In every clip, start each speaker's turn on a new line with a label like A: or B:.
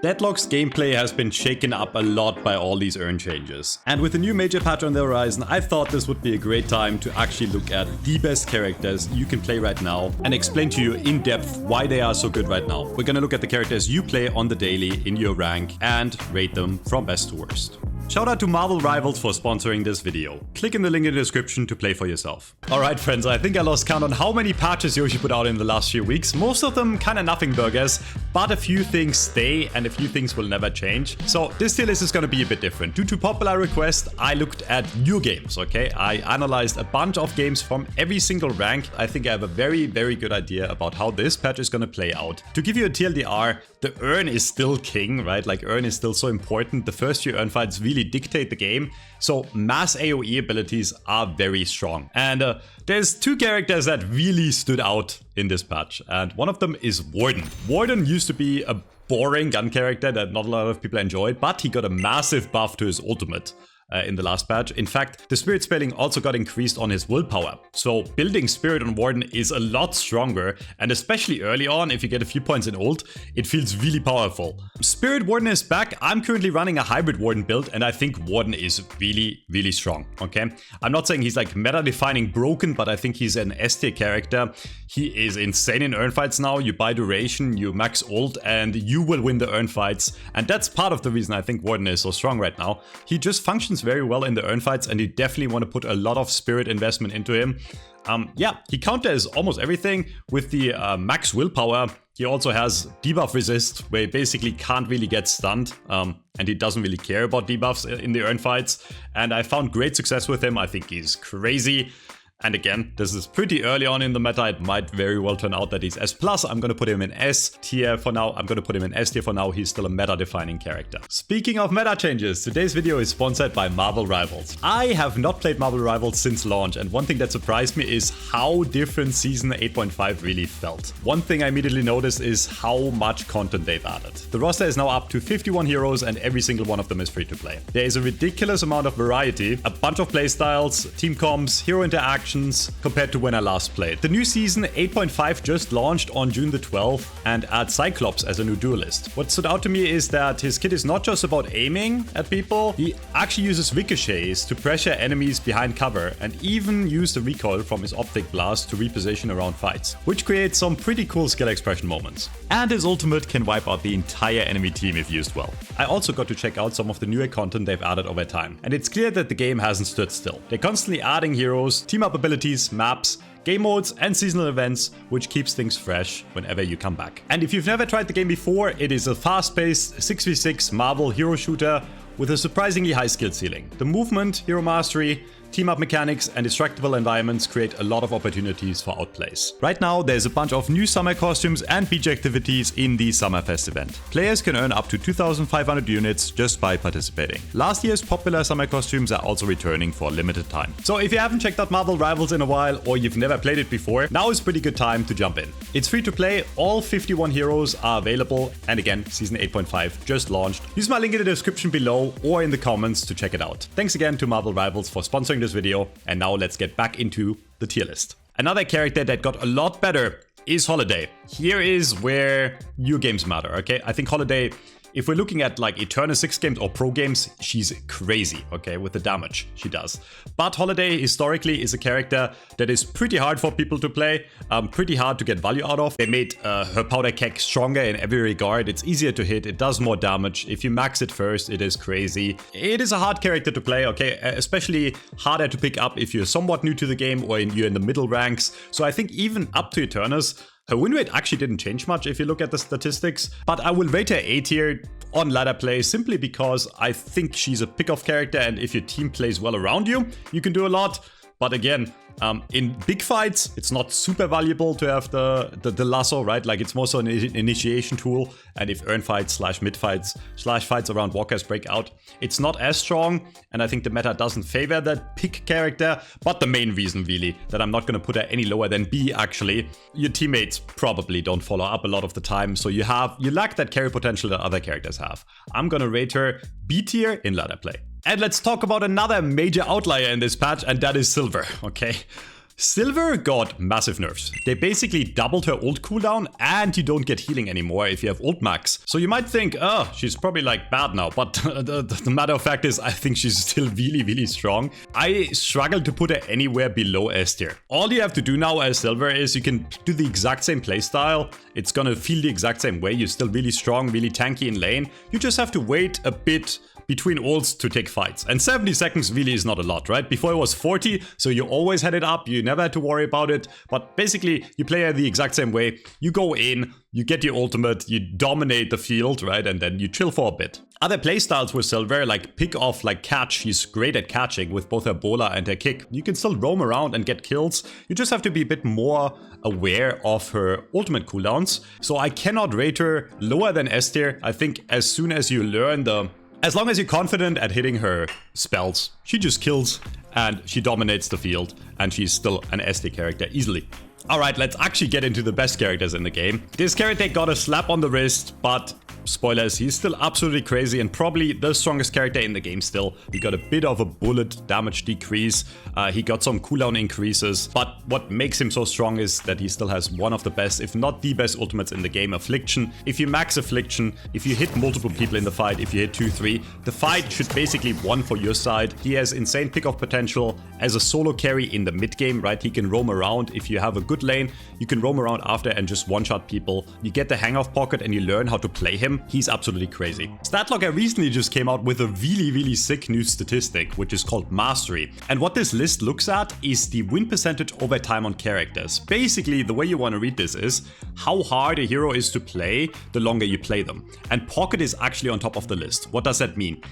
A: Deadlock's gameplay has been shaken up a lot by all these urn changes. And with the new major patch on the horizon, I thought this would be a great time to actually look at the best characters you can play right now and explain to you in depth why they are so good right now. We're gonna look at the characters you play on the daily in your rank and rate them from best to worst. Shout out to Marvel Rivals for sponsoring this video. Click in the link in the description to play for yourself. Alright friends, I think I lost count on how many patches Yoshi put out in the last few weeks. Most of them kinda nothing burgers, but a few things stay and a few things will never change. So this tier list is gonna be a bit different. Due to popular request, I looked at new games, okay? I analyzed a bunch of games from every single rank. I think I have a very good idea about how this patch is gonna play out. To give you a TLDR, the urn is still king, right? Like urn is still so important. The first few urn fights really dictate the game, so mass AoE abilities are very strong. And there's two characters that really stood out in this patch, and one of them is Warden. Warden used to be a boring gun character that not a lot of people enjoyed, but he got a massive buff to his ultimate. In the last patch. In fact, the spirit spelling also got increased on his willpower. So building spirit on Warden is a lot stronger, and especially early on, if you get a few points in ult, it feels really powerful. Spirit Warden is back. I'm currently running a hybrid Warden build, and I think Warden is really strong, okay? I'm not saying he's like meta-defining broken, but I think he's an S tier character. He is insane in urn fights now. You buy duration, you max ult, and you will win the urn fights. And that's part of the reason I think Warden is so strong right now. He just functions very well in the urn fights, and you definitely want to put a lot of spirit investment into him. Yeah, he counters almost everything with the max willpower. He also has debuff resist, where he basically can't really get stunned, and he doesn't really care about debuffs in the urn fights. And I found great success with him. I think he's crazy. And again, this is pretty early on in the meta. It might very well turn out that he's S+. I'm gonna put him in S tier for now. I'm gonna put him in S tier for now. He's still a meta-defining character. Speaking of meta changes, today's video is sponsored by Marvel Rivals. I have not played Marvel Rivals since launch, and one thing that surprised me is how different Season 8.5 really felt. One thing I immediately noticed is how much content they've added. The roster is now up to 51 heroes, and every single one of them is free to play. There is a ridiculous amount of variety, a bunch of playstyles, team comps, hero interactions, compared to when I last played. The new season 8.5 just launched on June the 12th and adds Cyclops as a new duelist. What stood out to me is that his kit is not just about aiming at people, he actually uses ricochets to pressure enemies behind cover and even use the recoil from his optic blast to reposition around fights, which creates some pretty cool skill expression moments. And his ultimate can wipe out the entire enemy team if used well. I also got to check out some of the newer content they've added over time, and it's clear that the game hasn't stood still. They're constantly adding heroes, team-up abilities, maps, game modes, and seasonal events, which keeps things fresh whenever you come back. And if you've never tried the game before, it is a fast-paced 6v6 Marvel hero shooter with a surprisingly high skill ceiling. The movement, hero mastery, team-up mechanics, and destructible environments create a lot of opportunities for outplays. Right now, there's a bunch of new summer costumes and beach activities in the Summerfest event. Players can earn up to 2,500 units just by participating. Last year's popular summer costumes are also returning for a limited time. So if you haven't checked out Marvel Rivals in a while, or you've never played it before, now is a pretty good time to jump in. It's free to play, all 51 heroes are available, and again, Season 8.5 just launched. Use my link in the description below or in the comments to check it out. Thanks again to Marvel Rivals for sponsoring this video, and now let's get back into the tier list. Another character that got a lot better is Holiday. Here is where new games matter, okay? I think Holiday, if we're looking at like Eternal 6 games or pro games, she's crazy, okay, with the damage she does. But Holiday historically is a character that is pretty hard for people to play, pretty hard to get value out of. They made her powder keg stronger in every regard. It's easier to hit, it does more damage. If you max it first, it is crazy. It is a hard character to play, okay, especially harder to pick up if you're somewhat new to the game or you're in the middle ranks. So I think even up to Eternus, her win rate actually didn't change much if you look at the statistics, but I will rate her A tier on ladder play simply because I think she's a pick-off character, and if your team plays well around you, you can do a lot. But again, in big fights, it's not super valuable to have the lasso, right? Like it's more so an initiation tool. And if urn fights slash mid fights slash fights around walkers break out, it's not as strong. And I think the meta doesn't favor that pick character. But the main reason really that I'm not going to put her any lower than B actually, your teammates probably don't follow up a lot of the time. So you lack that carry potential that other characters have. I'm going to rate her B tier in ladder play. And let's talk about another major outlier in this patch, and that is Silver, okay? Silver got massive nerfs. They basically doubled her ult cooldown, and you don't get healing anymore if you have ult max. So you might think, oh, she's probably like bad now, but the matter of fact is I think she's still really, really strong. I struggle to put her anywhere below S tier. All you have to do now as Silver is you can do the exact same playstyle. It's gonna feel the exact same way. You're still really strong, really tanky in lane. You just have to wait a bit between ults to take fights. And 70 seconds really is not a lot, right? Before it was 40, so you always had it up, you never had to worry about it. But basically, you play it the exact same way. You go in, you get your ultimate, you dominate the field, right? And then you chill for a bit. Other playstyles with Silver, like pick off, like catch. She's great at catching with both her bola and her kick. You can still roam around and get kills. You just have to be a bit more aware of her ultimate cooldowns. So I cannot rate her lower than S tier. I think as soon as you learn as long as you're confident at hitting her spells, she just kills and she dominates the field, and she's still an S tier character easily. Alright, let's actually get into the best characters in the game. This character got a slap on the wrist, but spoilers, he's still absolutely crazy and probably the strongest character in the game still. He got a bit of a bullet damage decrease, he got some cooldown increases, but what makes him so strong is that he still has one of the best, if not the best ultimates in the game, Affliction. If you max Affliction, if you hit multiple people in the fight, if you hit 2-3, the fight should basically won for your side. He has insane pick-off potential as a solo carry in the mid game, right? He can roam around. If you have a good lane, you can roam around after and just one-shot people. You get the hang of Pocket and you learn how to play him. He's absolutely crazy. StatLogger recently just came out with a really, really sick new statistic, which is called Mastery. And what this list looks at is the win percentage over time on characters. Basically, the way you want to read this is how hard a hero is to play the longer you play them. And Pocket is actually on top of the list. What does that mean?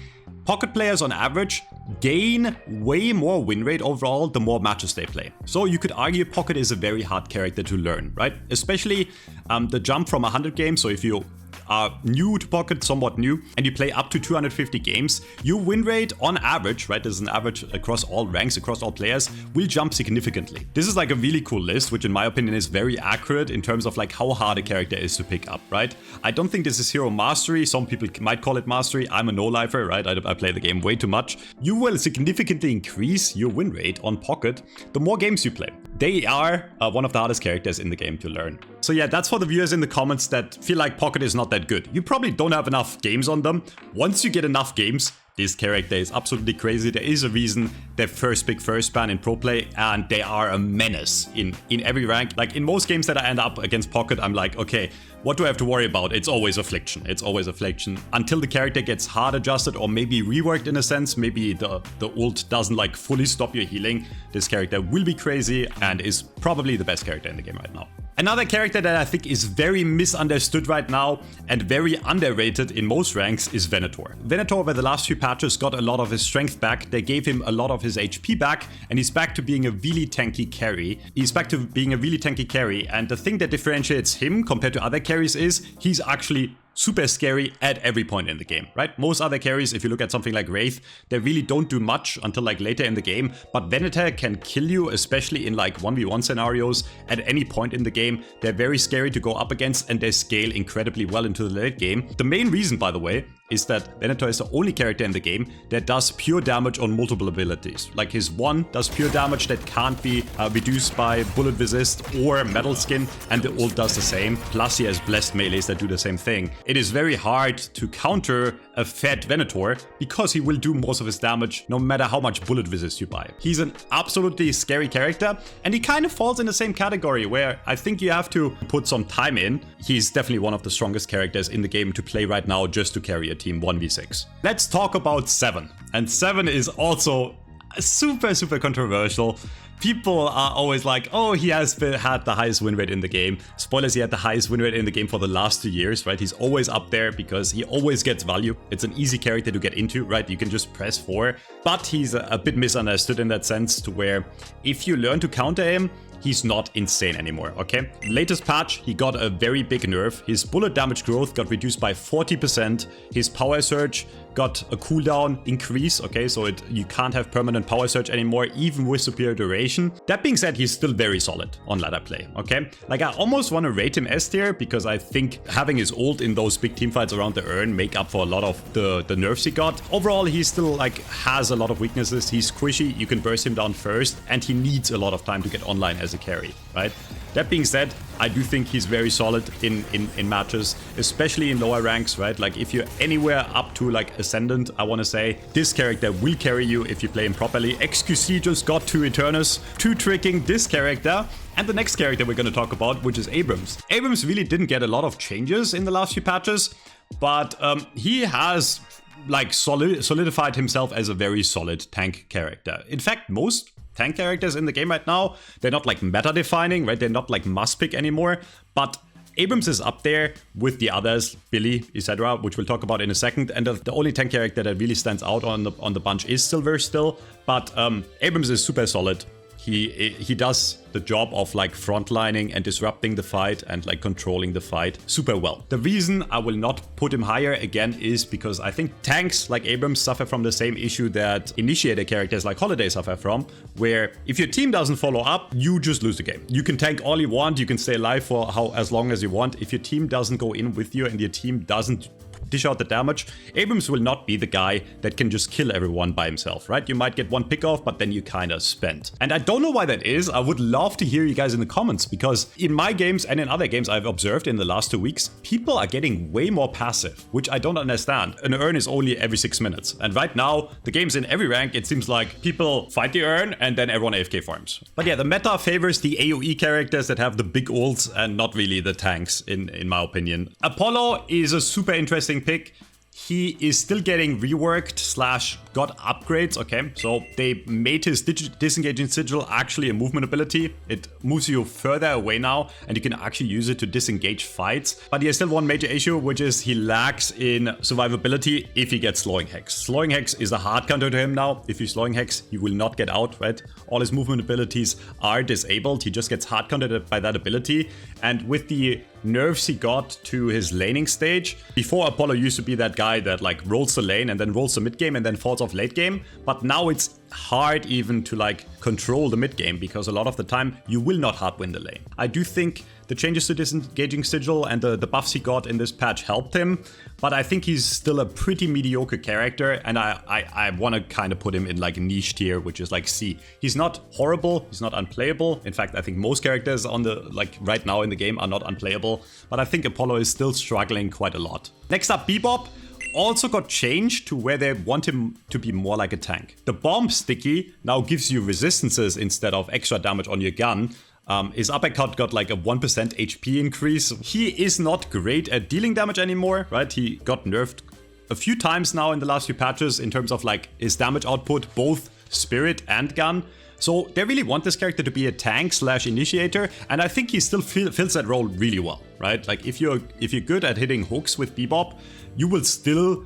A: Pocket players on average gain way more win rate overall the more matches they play. So you could argue Pocket is a very hard character to learn, right? Especially the jump from 100 games. So if you are new to Pocket, somewhat new, and you play up to 250 games, your win rate on average, right, this is an average across all ranks, across all players, will jump significantly. This is like a really cool list, which in my opinion is very accurate in terms of like how hard a character is to pick up, right? I don't think this is hero mastery. Some people might call it mastery. I'm a no-lifer, right? I play the game way too much. You will significantly increase your win rate on Pocket the more games you play. They are one of the hardest characters in the game to learn. So yeah, that's for the viewers in the comments that feel like Pocket is not that good. You probably don't have enough games on them. Once you get enough games, this character is absolutely crazy. There is a reason they're first pick, first ban in pro play, and they are a menace in every rank. Like in most games that I end up against Pocket, I'm like, okay, what do I have to worry about? It's always Affliction. It's always Affliction. Until the character gets hard adjusted or maybe reworked in a sense, maybe the ult doesn't like fully stop your healing, this character will be crazy and is probably the best character in the game right now. Another character that I think is very misunderstood right now and very underrated in most ranks is Venator. Venator over the last few patches got a lot of his strength back, they gave him a lot of his HP back, and he's back to being a really tanky carry. And the thing that differentiates him compared to other carries is he's actually super scary at every point in the game, right? Most other carries, if you look at something like Wraith, they really don't do much until like later in the game, but Venator can kill you, especially in like 1v1 scenarios at any point in the game. They're very scary to go up against and they scale incredibly well into the late game. The main reason, by the way, is that Venator is the only character in the game that does pure damage on multiple abilities. Like his one does pure damage that can't be reduced by bullet resist or metal skin, and the ult does the same. Plus he has blessed melees that do the same thing. It is very hard to counter a fed Venator because he will do most of his damage no matter how much bullet resist you buy. He's an absolutely scary character, and he kind of falls in the same category where I think you have to put some time in. He's definitely one of the strongest characters in the game to play right now just to carry a team 1v6. Let's talk about 7. And 7 is also super controversial. People are always like, oh, he has had the highest win rate in the game. Spoilers, he had the highest win rate in the game for the last 2 years, right? He's always up there because he always gets value. It's an easy character to get into, right? You can just press 4. But he's a bit misunderstood in that sense, to where if you learn to counter him, he's not insane anymore, okay? Latest patch, he got a very big nerf. His bullet damage growth got reduced by 40%. His power surge got a cooldown increase, okay, so you can't have permanent power surge anymore, even with superior duration. That being said, he's still very solid on ladder play, okay? Like, I almost want to rate him S tier because I think having his ult in those big team fights around the urn make up for a lot of the nerfs he got. Overall, he still like has a lot of weaknesses. He's squishy, you can burst him down first, and he needs a lot of time to get online as a carry, right? That being said, I do think he's very solid in matches, especially in lower ranks, right? Like, if you're anywhere up to like Ascendant, I want to say this character will carry you if you play him properly. XQC just got 2 Eternus, 2 tricking this character. And the next character we're going to talk about, which is Abrams. Abrams really didn't get a lot of changes in the last few patches, but he has like solidified himself as a very solid tank character. In fact, most tank characters in the game right now, they're not like meta defining, right? They're not like must pick anymore, but Abrams is up there with the others, Billy, etc., which we'll talk about in a second. And the only tank character that really stands out on the bunch is Silver still, but Abrams is super solid. He does the job of like frontlining and disrupting the fight and like controlling the fight super well. The reason I will not put him higher again is because I think tanks like Abrams suffer from the same issue that initiator characters like Holiday suffer from, where if your team doesn't follow up, you just lose the game. You can tank all you want, you can stay alive for as long as you want. If your team doesn't go in with you and your team doesn't dish out the damage, Abrams will not be the guy that can just kill everyone by himself, right? You might get one pick off, but then you kind of spent. And I don't know why that is. I would love to hear you guys in the comments, because in my games and in other games I've observed in the last 2 weeks, people are getting way more passive, which I don't understand. An urn is only every 6 minutes. And right now, the games in every rank, it seems like people fight the urn and then everyone AFK farms. But yeah, the meta favors the AoE characters that have the big ults and not really the tanks, in my opinion. Apollo is a super interesting pick. He is still getting reworked / got upgrades, okay? So they made his disengaging sigil actually a movement ability. It moves you further away now, and you can actually use it to disengage fights. But he has still one major issue, which is he lacks in survivability if he gets slowing hex. Slowing hex is a hard counter to him now. If you slowing hex, he will not get out, right? All his movement abilities are disabled. He just gets hard countered by that ability. And with the nerfs he got to his laning stage, before Apollo used to be that guy that like rolls the lane and then rolls the mid game and then falls off late game, but now it's hard even to like control the mid game, because a lot of the time you will not hard win the lane. I do think the changes to disengaging sigil and the buffs he got in this patch helped him, but I think he's still a pretty mediocre character, and I want to kind of put him in like a niche tier, which is like C. He's not horrible, he's not unplayable. In fact, I think most characters on the like right now in the game are not unplayable, but I think Apollo is still struggling quite a lot. Next up, Bebop also got changed to where they want him to be more like a tank. The bomb sticky now gives you resistances instead of extra damage on your gun. His uppercut got like a 1% HP increase. He is not great at dealing damage anymore, right? He got nerfed a few times now in the last few patches in terms of like his damage output, both spirit and gun. So they really want this character to be a tank / initiator, and I think he still fills that role really well, right? Like if you're good at hitting hooks with Bebop, you will still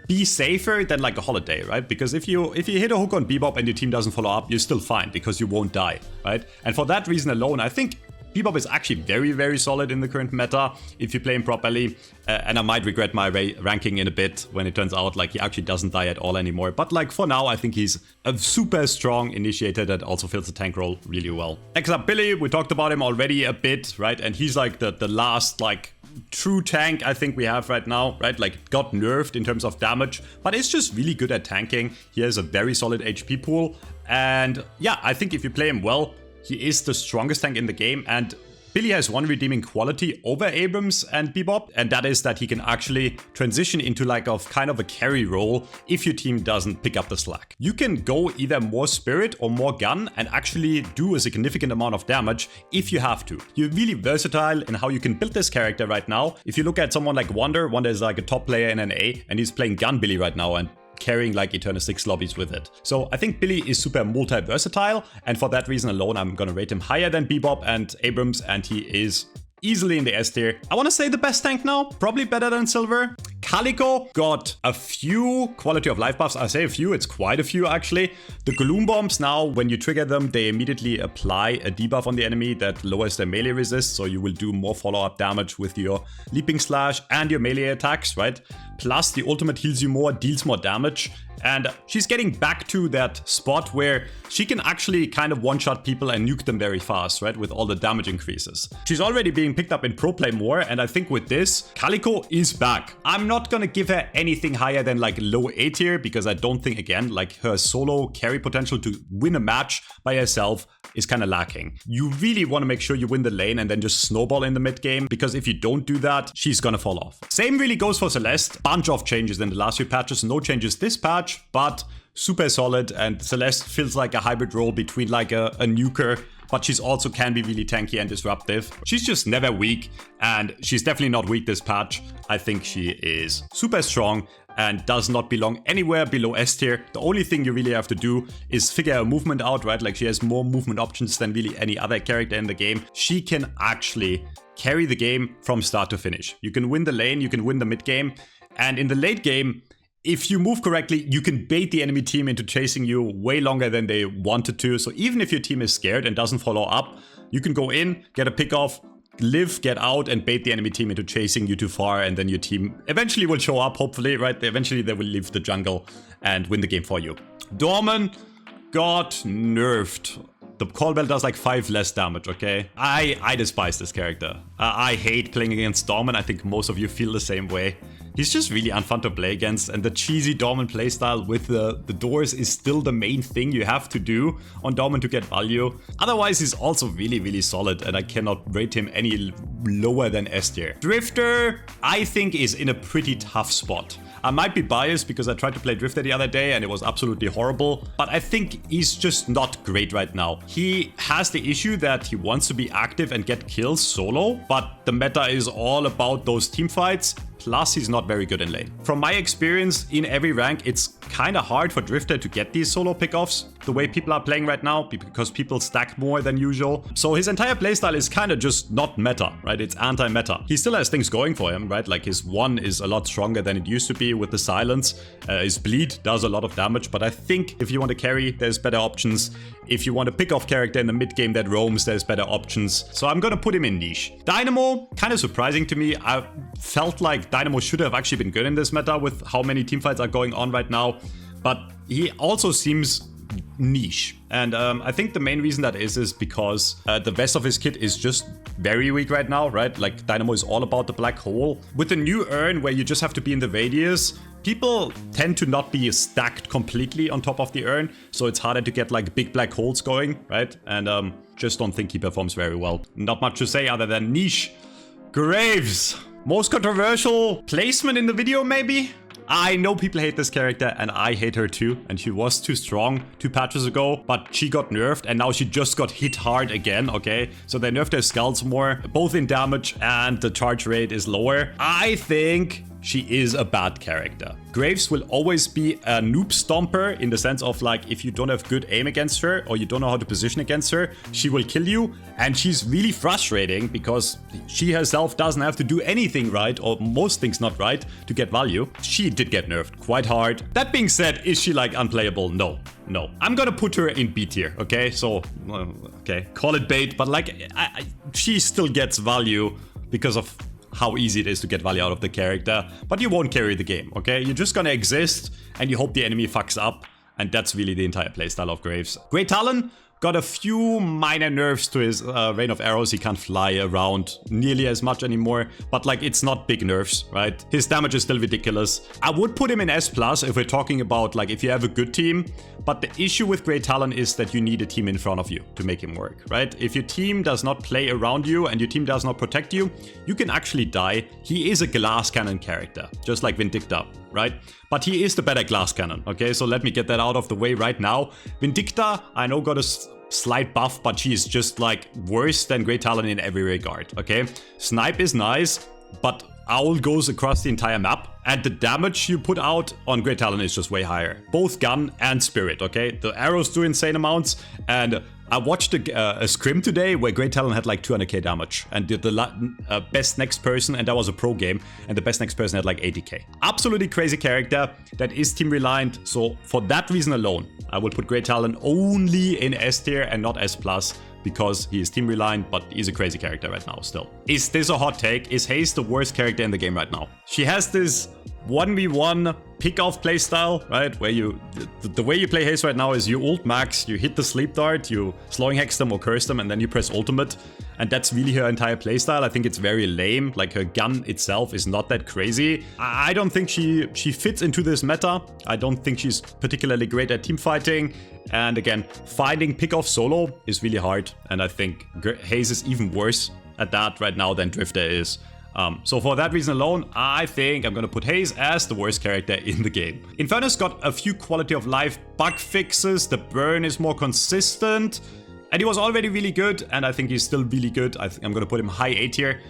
A: be safer than like a Holiday, right? Because if you hit a hook on Bebop and your team doesn't follow up, you're still fine because you won't die, right? And for that reason alone, I think Bebop is actually very, very solid in the current meta if you play him properly. And I might regret my ranking in a bit when it turns out like he actually doesn't die at all anymore. But like for now, I think he's a super strong initiator that also fills the tank role really well. Next up, Billy. We talked about him already a bit, right? And he's like the last like true tank I think we have right now, right? Like got nerfed in terms of damage, but it's just really good at tanking. He has a very solid HP pool. And yeah, I think if you play him well, he is the strongest tank in the game, and Billy has one redeeming quality over Abrams and Bebop, and that is that he can actually transition into like a kind of a carry role if your team doesn't pick up the slack. You can go either more spirit or more gun and actually do a significant amount of damage if you have to. You're really versatile in how you can build this character right now. If you look at someone like Wonder is like a top player in NA, and he's playing Gun Billy right now and carrying like Eternal 6 lobbies with it. So I think Billy is super multi-versatile, and for that reason alone, I'm gonna rate him higher than Bebop and Abrams, and he is easily in the S tier. I want to say the best tank now, probably better than Silver. Calico got a few quality of life buffs. I say a few, it's quite a few actually. The Gloom Bombs now, when you trigger them, they immediately apply a debuff on the enemy that lowers their melee resist, so you will do more follow-up damage with your Leaping Slash and your melee attacks, right? Plus, the ultimate heals you more, deals more damage, and she's getting back to that spot where she can actually kind of one-shot people and nuke them very fast, right? With all the damage increases. She's already being picked up in pro play more, and I think with this, Calico is back. I'm not gonna give her anything higher than like low A tier, because I don't think, again, like her solo carry potential to win a match by herself is kind of lacking. You really want to make sure you win the lane and then just snowball in the mid game, because if you don't do that, she's gonna fall off. Same really goes for Celeste. Bunch of changes in the last few patches, no changes this patch, but super solid, and Celeste feels like a hybrid role between like a nuker, but she's also can be really tanky and disruptive. She's just never weak, and she's definitely not weak this patch. I think she is super strong and does not belong anywhere below S tier. The only thing you really have to do is figure her movement out, right? Like, she has more movement options than really any other character in the game. She can actually carry the game from start to finish. You can win the lane, you can win the mid game, and in the late game, if you move correctly, you can bait the enemy team into chasing you way longer than they wanted to. So even if your team is scared and doesn't follow up, you can go in, get a pick off, live, get out, and bait the enemy team into chasing you too far, and then your team eventually will show up, hopefully, right? Eventually they will leave the jungle and win the game for you. Dorman got nerfed. The call bell does like 5 less damage, okay? I despise this character. I hate playing against Dorman. I think most of you feel the same way. He's just really unfun to play against, and the cheesy Dorman playstyle with the doors is still the main thing you have to do on Dorman to get value. Otherwise, he's also really, really solid, and I cannot rate him any lower than S tier. Drifter, I think, is in a pretty tough spot. I might be biased because I tried to play Drifter the other day and it was absolutely horrible, but I think he's just not great right now. He has the issue that he wants to be active and get kills solo, but the meta is all about those team fights. Plus, he's not very good in lane. From my experience, in every rank, it's kind of hard for Drifter to get these solo pickoffs the way people are playing right now, because people stack more than usual. So his entire playstyle is kind of just not meta, right? It's anti-meta. He still has things going for him, right? Like, his 1 is a lot stronger than it used to be with the silence. His bleed does a lot of damage, but I think if you want to carry, there's better options. If you want a pick-off character in the mid game that roams, there's better options. So I'm gonna put him in niche. Dynamo, kind of surprising to me. I felt like Dynamo should have actually been good in this meta with how many teamfights are going on right now, but he also seems niche. And I think the main reason that is because the rest of his kit is just very weak right now, right? Like, Dynamo is all about the black hole. With the new urn where you just have to be in the radius, people tend to not be stacked completely on top of the urn, so it's harder to get like big black holes going, right? And just don't think he performs very well. Not much to say other than niche. Graves, most controversial placement in the video, maybe? I know people hate this character, and I hate her too, and she was too strong 2 patches ago, but she got nerfed, and now she just got hit hard again, okay? So they nerfed her skulls more, both in damage, and the charge rate is lower. I think she is a bad character. Graves will always be a noob stomper, in the sense of, like, if you don't have good aim against her or you don't know how to position against her, she will kill you. And she's really frustrating because she herself doesn't have to do anything right, or most things not right, to get value. She did get nerfed quite hard. That being said, is she like unplayable? No. I'm gonna put her in B tier, okay? So, okay, call it bait, but like, she still gets value because of how easy it is to get value out of the character, but you won't carry the game, okay? You're just gonna exist and you hope the enemy fucks up, and that's really the entire playstyle of Graves. Great Talon got a few minor nerfs to his rain of arrows. He can't fly around nearly as much anymore, but like, it's not big nerfs, right? His damage is still ridiculous. I would put him in S+ if we're talking about like if you have a good team, but the issue with Great Talon is that you need a team in front of you to make him work, right? If your team does not play around you and your team does not protect you, you can actually die. He is a glass cannon character, just like Vindicta, right? But he is the better glass cannon, okay? So let me get that out of the way right now. Vindicta, I know, got a slight buff, but she is just like worse than Great Talon in every regard, okay? Snipe is nice, but Owl goes across the entire map, and the damage you put out on Great Talon is just way higher. Both gun and spirit, okay? The arrows do insane amounts, and I watched a scrim today where Great Talon had like 200k damage and did the best next person, and that was a pro game, and the best next person had like 80k. Absolutely crazy character that is team reliant, so for that reason alone, I will put Great Talon only in S tier and not S+, because he is team reliant, but he's a crazy character right now still. Is this a hot take? Is Haze the worst character in the game right now? She has this 1v1 pick-off playstyle, right? Where the way you play Haze right now is you ult max, you hit the sleep dart, you slowing hex them or curse them, and then you press ultimate. And that's really her entire playstyle. I think it's very lame. Like, her gun itself is not that crazy. I don't think she fits into this meta. I don't think she's particularly great at team fighting. And again, finding pick-off solo is really hard. And I think Haze is even worse at that right now than Drifter is. So for that reason alone, I think I'm gonna put Haze as the worst character in the game. Infernus got a few quality of life bug fixes, the burn is more consistent, and he was already really good, and I think he's still really good. I'm gonna put him high A tier.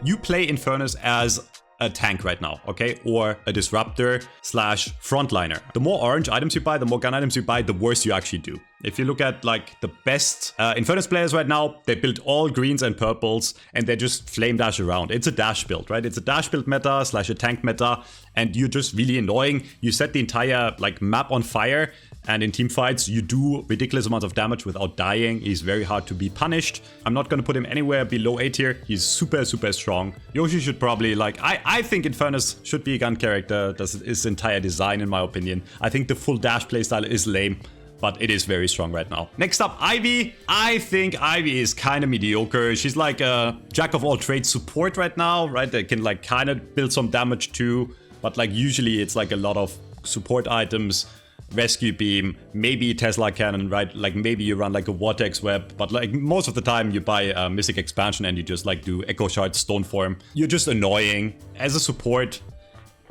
A: You play Infernus as a tank right now, okay? Or a disruptor slash frontliner. The more orange items you buy, the more gun items you buy, the worse you actually do. If you look at like the best Infernus players right now, they build all greens and purples and they just flame dash around. It's a dash build, right? It's a dash build meta slash a tank meta, and you're just really annoying. You set the entire like map on fire, and in team fights, you do ridiculous amounts of damage without dying. He's very hard to be punished. I'm not going to put him anywhere below A tier. He's super, super strong. Yoshi should probably like... I think Infernus should be a gun character. That's his entire design, in my opinion. I think the full dash playstyle is lame, but it is very strong right now. Next up, Ivy. I think Ivy is kind of mediocre. She's like a jack of all trades support right now, right? They can like kind of build some damage too, but like usually it's like a lot of support items. Rescue beam, maybe Tesla cannon, right? Like maybe you run like a vortex web, but like most of the time you buy a Mystic expansion and you just like do Echo Shard Stone Form. You're just annoying. As a support,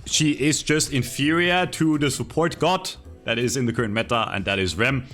A: she is just inferior to the support god that is in the current meta, and that is Rem.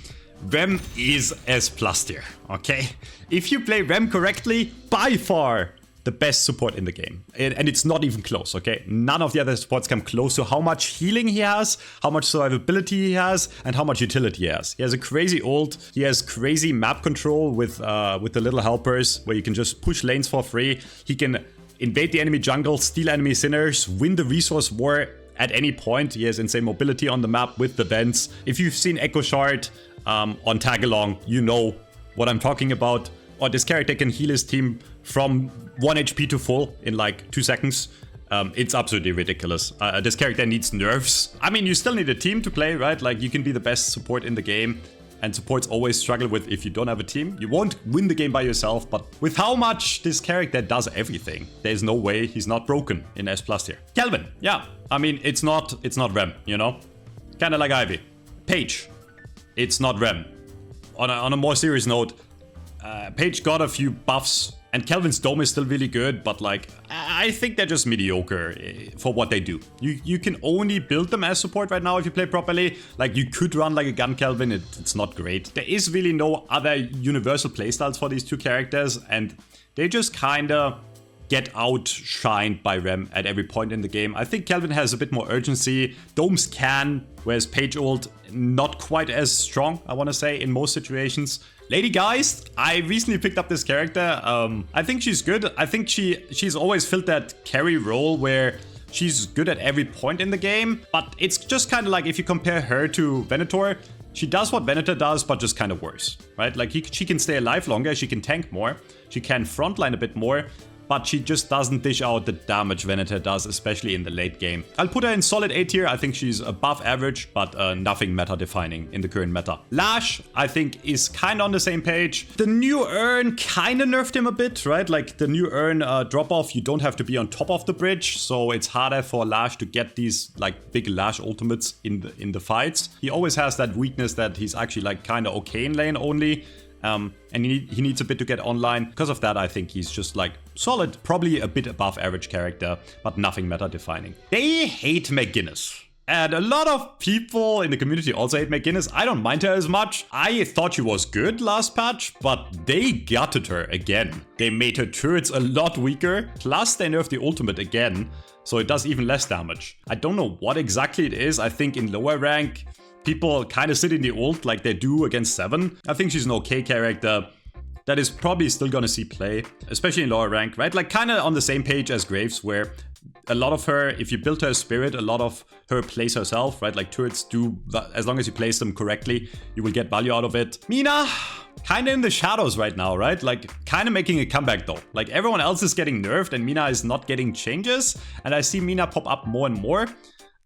A: Rem is S+ tier, okay? If you play Rem correctly, by far the best support in the game. And it's not even close, okay? None of the other supports come close to how much healing he has, how much survivability he has, and how much utility he has. He has a crazy ult, he has crazy map control with the little helpers, where you can just push lanes for free. He can invade the enemy jungle, steal enemy sinners, win the resource war at any point. He has insane mobility on the map with the vents. If you've seen Echo Shard on Tagalong, you know what I'm talking about. Or this character can heal his team from 1 HP to full in like 2 seconds. It's absolutely ridiculous. This character needs nerfs. I mean, you still need a team to play, right? Like, you can be the best support in the game, and supports always struggle with if you don't have a team. You won't win the game by yourself, but with how much this character does everything, there's no way he's not broken in S+ tier. Kelvin, yeah. I mean, it's not Rem, you know? Kinda like Ivy. Paige, it's not Rem. On a more serious note, Paige got a few buffs, and Kelvin's Dome is still really good, but like, I think they're just mediocre for what they do. You can only build them as support right now if you play properly. Like, you could run like a gun Kelvin, it's not great. There is really no other universal playstyles for these two characters, and they just kinda get outshined by Rem at every point in the game. I think Kelvin has a bit more urgency. Domes can, whereas Paige ult not quite as strong, I want to say, in most situations. Lady Geist, I recently picked up this character. I think she's good. I think she's always filled that carry role where she's good at every point in the game, but it's just kind of like if you compare her to Venator, she does what Venator does, but just kind of worse, right? Like, she can stay alive longer, she can tank more, she can frontline a bit more, but she just doesn't dish out the damage Venator does, especially in the late game. I'll put her in solid A tier. I think she's above average, but nothing meta-defining in the current meta. Lash, I think, is kind of on the same page. The new Urn kind of nerfed him a bit, right? Like, the new Urn drop-off, you don't have to be on top of the bridge, so it's harder for Lash to get these, like, big Lash ultimates in the fights. He always has that weakness that he's actually, like, kind of okay in lane only. And he needs a bit to get online. Because of that, I think he's just like solid, probably a bit above average character, but nothing meta-defining. They hate McGuinness. And a lot of people in the community also hate McGuinness. I don't mind her as much. I thought she was good last patch, but they gutted her again. They made her turrets a lot weaker, plus they nerfed the ultimate again, so it does even less damage. I don't know what exactly it is. I think in lower rank, people kind of sit in the ult like they do against 7. I think she's an okay character that is probably still gonna see play, especially in lower rank, right? Like kind of on the same page as Graves, where a lot of her, if you build her spirit, a lot of her plays herself, right? Like turrets do, as long as you place them correctly, you will get value out of it. Mina, kind of in the shadows right now, right? Like kind of making a comeback though. Like everyone else is getting nerfed and Mina is not getting changes. And I see Mina pop up more and more.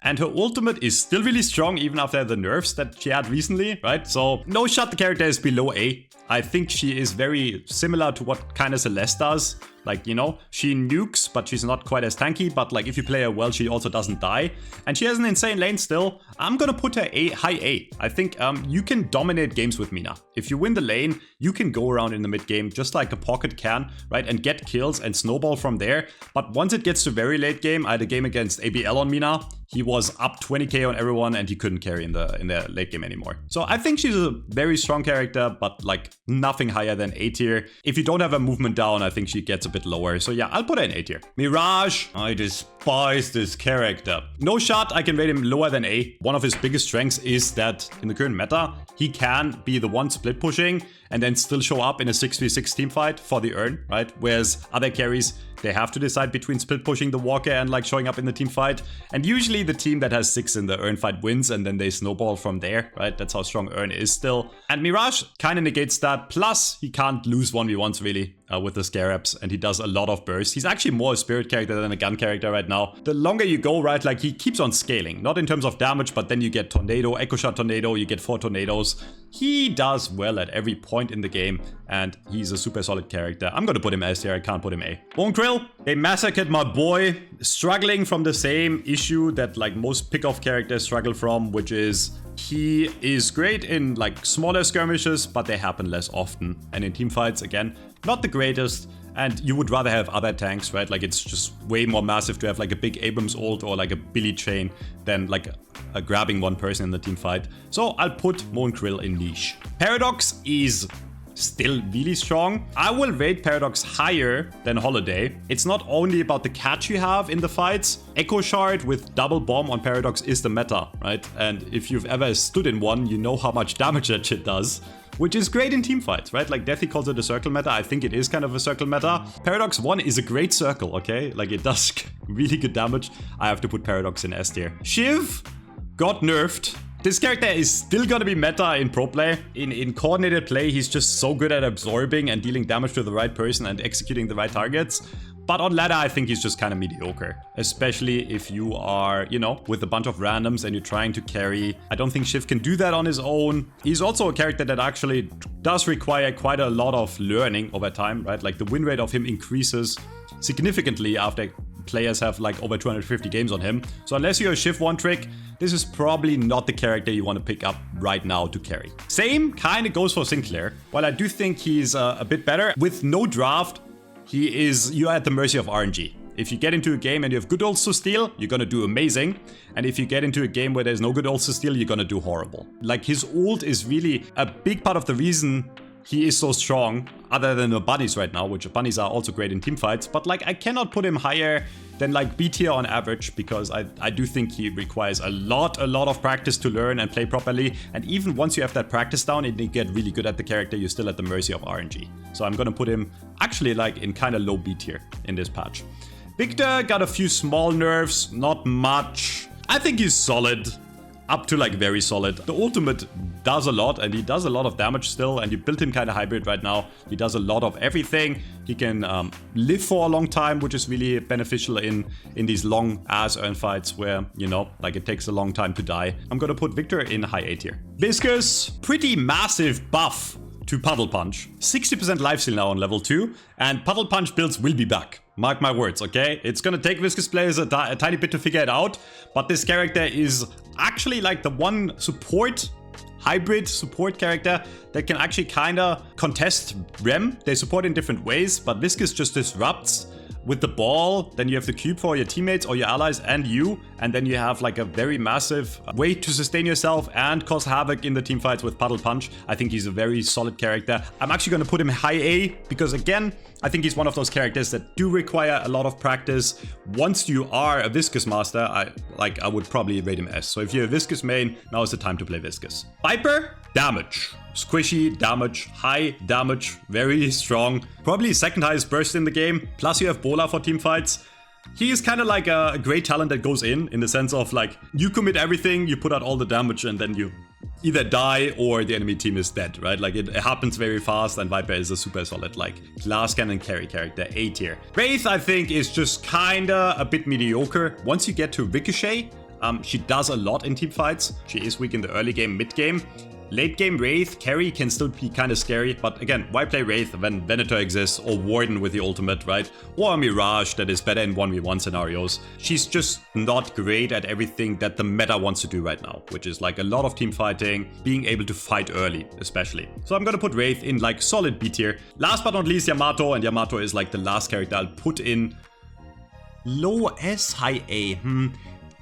A: And her ultimate is still really strong even after the nerfs that she had recently, right? So no shot the character is below A. I think she is very similar to what kind of Celeste does. Like, you know, she nukes, but she's not quite as tanky. But like if you play her well, she also doesn't die. And she has an insane lane still. I'm gonna put her high A. I think you can dominate games with Mina. If you win the lane, you can go around in the mid game just like a Pocket can, right? And get kills and snowball from there. But once it gets to very late game, I had a game against ABL on Mina. He was up 20k on everyone and he couldn't carry in the late game anymore. So I think she's a very strong character, but like nothing higher than A tier. If you don't have a movement down, I think she gets a bit lower. So yeah, I'll put her in A tier. Mirage, I despise this character. No shot, I can rate him lower than A. One of his biggest strengths is that in the current meta, he can be the one split pushing and then still show up in a 6v6 team fight for the earn, right? Whereas other carries, they have to decide between split pushing the walker and like showing up in the team fight. And usually the team that has 6 in the earn fight wins and then they snowball from there, right? That's how strong earn is still. And Mirage kind of negates that. Plus, he can't lose 1v1s really with the scarabs and he does a lot of bursts. He's actually more a spirit character than a gun character right now. The longer you go, right, like he keeps on scaling. Not in terms of damage, but then you get Tornado, Echo Shot Tornado, you get 4 tornadoes. He does well at every point in the game and he's a super solid character. I'm gonna put him S tier, I can't put him A. Bone Krill, they massacred my boy, struggling from the same issue that like most pick-off characters struggle from, which is he is great in like smaller skirmishes, but they happen less often. And in team fights, again, not the greatest. And you would rather have other tanks, right? Like it's just way more massive to have like a big Abrams ult or like a Billy chain than like grabbing one person in the team fight. So I'll put Moon Krill in niche. Paradox is still really strong. I will rate Paradox higher than Holiday. It's not only about the catch you have in the fights. Echo Shard with double bomb on Paradox is the meta, right? And if you've ever stood in one, you know how much damage that shit does. Which is great in team fights, right? Like Deathy calls it a circle meta. I think it is kind of a circle meta. Paradox 1 is a great circle, okay? Like it does really good damage. I have to put Paradox in S tier. Shiv got nerfed. This character is still gonna be meta in pro play. In coordinated play, he's just so good at absorbing and dealing damage to the right person and executing the right targets. But on ladder, I think he's just kind of mediocre. Especially if you are, you know, with a bunch of randoms and you're trying to carry. I don't think Shiv can do that on his own. He's also a character that actually does require quite a lot of learning over time, right? Like the win rate of him increases significantly after players have like over 250 games on him. So unless you're a Shiv one trick, this is probably not the character you want to pick up right now to carry. Same kind of goes for Sinclair. While I do think he's a bit better, with no draft, you're at the mercy of RNG. If you get into a game and you have good ults to steal, you're gonna do amazing. And if you get into a game where there's no good ults to steal, you're gonna do horrible. Like his ult is really a big part of the reason he is so strong, other than the bunnies right now, which bunnies are also great in teamfights. But like I cannot put him higher than like B tier on average, because I do think he requires a lot of practice to learn and play properly. And even once you have that practice down and you get really good at the character, you're still at the mercy of RNG. So I'm gonna put him actually like in kind of low B tier in this patch. Victor got a few small nerfs, not much. I think he's solid. Up to like very solid. The ultimate does a lot and he does a lot of damage still, and you built him kind of hybrid right now. He does a lot of everything. He can live for a long time, which is really beneficial in these long ass earn fights where, you know, like it takes a long time to die. I'm gonna put Victor in high A tier. Viscous, pretty massive buff to Puddle Punch. 60% lifesteal now on level 2, and Puddle Punch builds will be back. Mark my words, okay? It's gonna take Viscous players a tiny bit to figure it out, but this character is actually like the one hybrid support character that can actually kinda contest Rem. They support in different ways, but Viscous just disrupts with the ball. Then you have the cube for your teammates or your allies and you, and then you have like a very massive way to sustain yourself and cause havoc in the teamfights with Puddle Punch. I think he's a very solid character. I'm actually gonna put him high A because again, I think he's one of those characters that do require a lot of practice. Once you are a Viscous master, I would probably rate him S. So if you're a Viscous main, now is the time to play Viscous. Viper, damage. Squishy, damage, high damage, very strong. Probably second highest burst in the game. Plus you have Bola for team fights. He is kind of like a great talent that goes in the sense of like, you commit everything, you put out all the damage, and then you either die or the enemy team is dead, right? Like it happens very fast, and Viper is a super solid like glass cannon carry character, A tier. Wraith, I think, is just kinda a bit mediocre. Once you get to Ricochet, she does a lot in team fights. She is weak in the early game, mid game. Late game Wraith, carry can still be kind of scary, but again, why play Wraith when Venator exists, or Warden with the ultimate, right? Or a Mirage that is better in 1v1 scenarios. She's just not great at everything that the meta wants to do right now, which is like a lot of team fighting, being able to fight early, especially. So I'm gonna put Wraith in like solid B tier. Last but not least, Yamato, and Yamato is like the last character I'll put in low S, high A.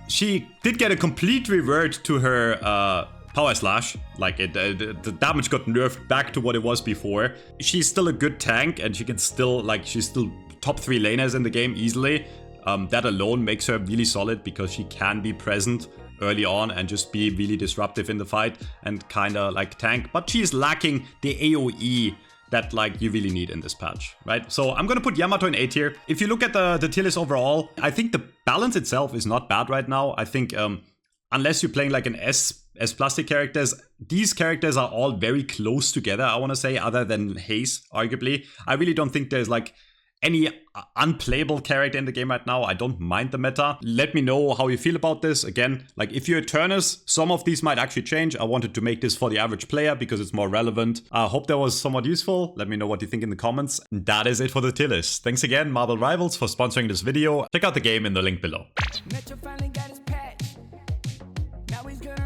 A: She did get a complete revert to her Power Slash, like the damage got nerfed back to what it was before. She's still a good tank, and she can still, like, she's still top 3 laners in the game easily. That alone makes her really solid because she can be present early on and just be really disruptive in the fight and kind of like tank. But she's lacking the AoE that like you really need in this patch, right? So I'm gonna put Yamato in A tier. If you look at the tier list overall, I think the balance itself is not bad right now. I think unless you're playing like an S plastic characters, these characters are all very close together, I want to say, other than Haze, arguably. I really don't think there's like any unplayable character in the game right now. I don't mind the meta. Let me know how you feel about this. Again, like if you're a Turnus, some of these might actually change. I wanted to make this for the average player because it's more relevant. I hope that was somewhat useful. Let me know what you think in the comments. And that is it for the tier list. Thanks again, Marvel Rivals, for sponsoring this video. Check out the game in the link below.
B: Metro finally got his patch. Now he's gonna